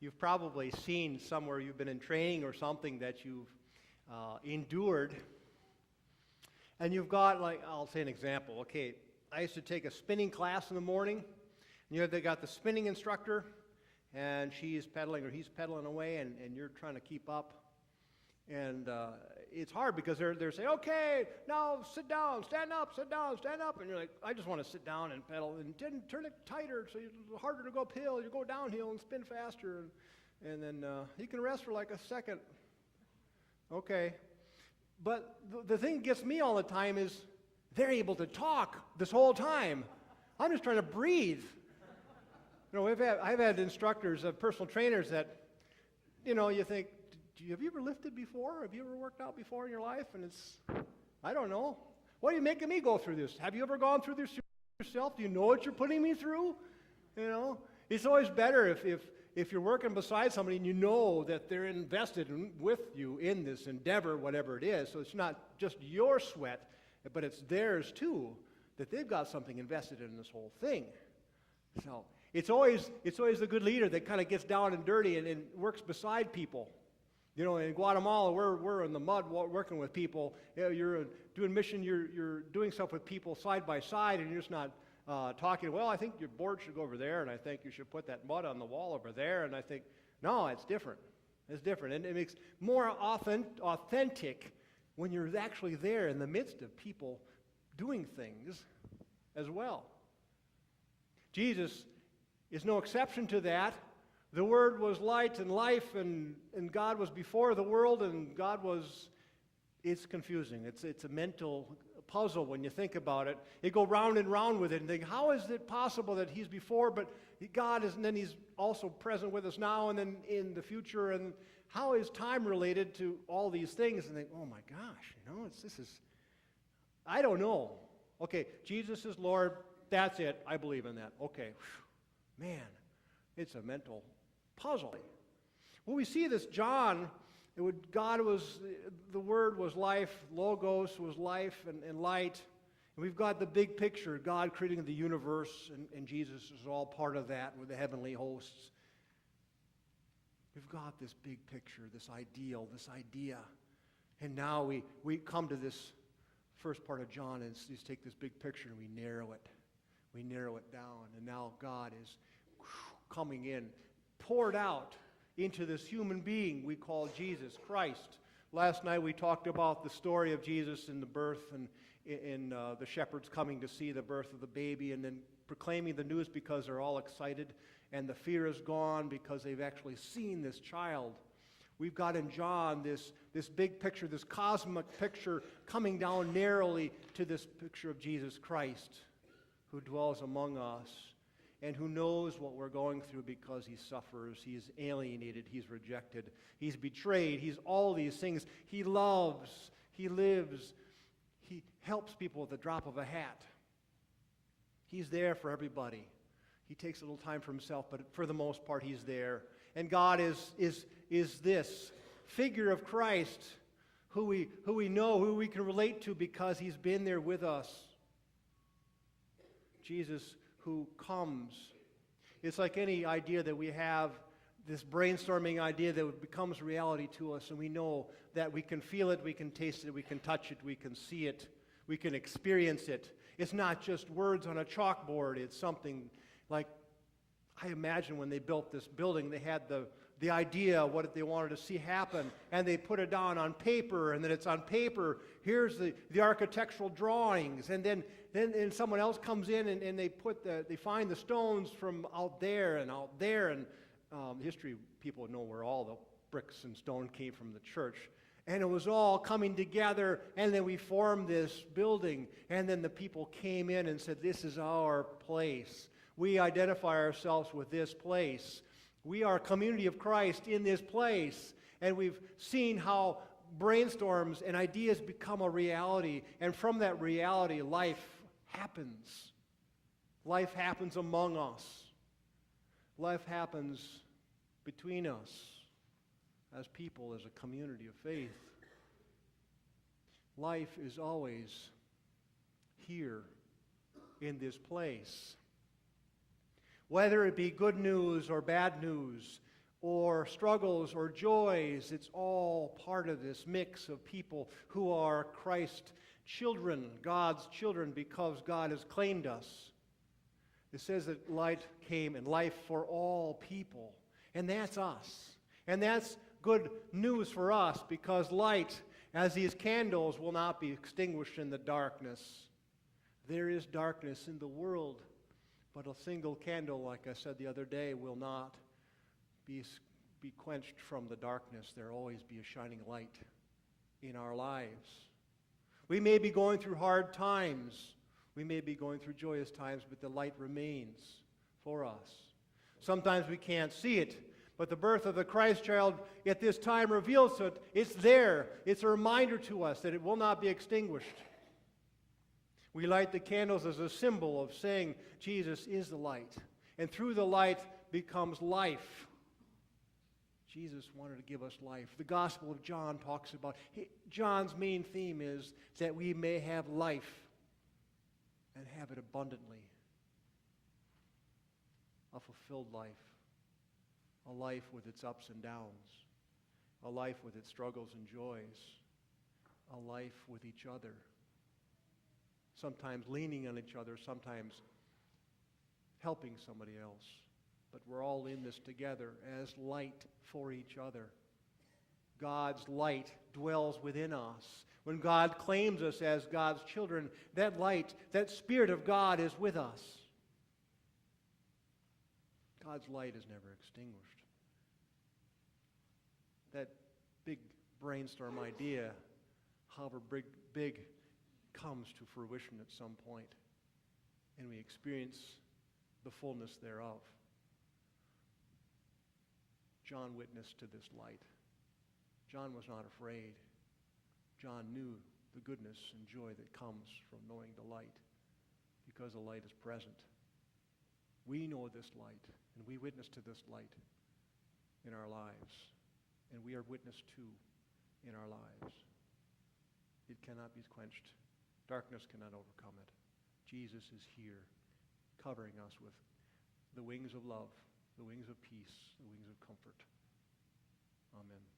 You've probably seen somewhere you've been in training or something that you've endured. And you've got, like, I'll say an example. Okay, I used to take a spinning class in the morning. And they got the spinning instructor, and she's pedaling or he's pedaling away, and you're trying to keep up. And it's hard because they're saying, okay, now sit down, stand up, sit down, stand up. And you're like, I just want to sit down and pedal and turn it tighter so it's harder to go uphill. You go downhill and spin faster. And then you can rest for like a second. Okay. But the thing that gets me all the time is they're able to talk this whole time. I'm just trying to breathe. You know, I've had instructors, personal trainers that, you know, you think, have you ever lifted before? Have you ever worked out before in your life? And it's, I don't know. Why are you making me go through this? Have you ever gone through this yourself? Do you know what you're putting me through? You know, it's always better if you're working beside somebody and you know that they're invested with you in this endeavor, whatever it is. So it's not just your sweat, but it's theirs too, that they've got something invested in this whole thing. So it's always the good leader that kind of gets down and dirty and works beside people. You know, in Guatemala, we're in the mud working with people. You know, you're doing mission, you're doing stuff with people side by side, and you're just not talking, well, I think your board should go over there, and I think you should put that mud on the wall over there, and I think, no, it's different. It's different. And it makes more authentic when you're actually there in the midst of people doing things as well. Jesus is no exception to that. The Word was light and life, and God was before the world, and God was, it's confusing. It's a mental puzzle when you think about it. You go round and round with it and think, how is it possible that He's before, but God is, and then He's also present with us now and then in the future, and how is time related to all these things? And think, oh my gosh, you know, I don't know. Okay, Jesus is Lord, that's it, I believe in that. Okay, whew, man, it's a mental puzzle. Well, we see this John, God was, the Word was life, Logos was life and light. And we've got the big picture, God creating the universe, and Jesus is all part of that with the heavenly hosts. We've got this big picture, this ideal, this idea. And now we come to this first part of John and just take this big picture and we narrow it. We narrow it down. And now God is coming in, poured out into this human being we call Jesus Christ. Last night we talked about the story of Jesus and the birth and the shepherds coming to see the birth of the baby and then proclaiming the news because they're all excited and the fear is gone because they've actually seen this child. We've got in John this big picture, this cosmic picture coming down narrowly to this picture of Jesus Christ who dwells among us and who knows what we're going through because He suffers, He's alienated, He's rejected, He's betrayed, He's all these things. He loves, He lives, He helps people with the drop of a hat. He's there for everybody. He takes a little time for Himself, but for the most part He's there. And God is this figure of Christ who we know, who we can relate to because He's been there with us. Jesus who comes. It's like any idea that we have, this brainstorming idea that becomes reality to us, and we know that we can feel it, we can taste it, we can touch it, we can see it, we can experience it. It's not just words on a chalkboard. It's something like, I imagine when they built this building, they had the idea of what they wanted to see happen, and they put it down on paper, and then it's on paper. Here's the architectural drawings, and then someone else comes in and they find the stones from out there, and history people know where all the bricks and stone came from the church. And it was all coming together, and then we formed this building, and then the people came in and said, this is our place. We identify ourselves with this place. We are a community of Christ in this place. And we've seen how brainstorms and ideas become a reality. And from that reality, life happens. Life happens among us. Life happens between us as people, as a community of faith. Life is always here in this place. Whether it be good news or bad news, or struggles or joys. It's all part of this mix of people who are Christ's children, God's children, because God has claimed us. It says that light came and life for all people. And that's us. And that's good news for us, because light, as these candles, will not be extinguished in the darkness. There is darkness in the world, but a single candle, like I said the other day, will not be quenched from the darkness. There will always be a shining light in our lives. We may be going through hard times. We may be going through joyous times, but the light remains for us. Sometimes we can't see it, but the birth of the Christ child at this time reveals it. It's there. It's a reminder to us that it will not be extinguished. We light the candles as a symbol of saying Jesus is the light. And through the light becomes life. Jesus wanted to give us life. The Gospel of John talks about, John's main theme is that we may have life and have it abundantly. A fulfilled life. A life with its ups and downs. A life with its struggles and joys. A life with each other. Sometimes leaning on each other, sometimes helping somebody else. But we're all in this together as light for each other. God's light dwells within us. When God claims us as God's children, that light, that Spirit of God is with us. God's light is never extinguished. That big brainstorm idea, however big, comes to fruition at some point, and we experience the fullness thereof. John witnessed to this light. John was not afraid. John knew the goodness and joy that comes from knowing the light, because the light is present. We know this light, and we witness to this light in our lives, and we are witness to in our lives. It cannot be quenched. Darkness cannot overcome it. Jesus is here, covering us with the wings of love, the wings of peace, the wings of comfort. Amen.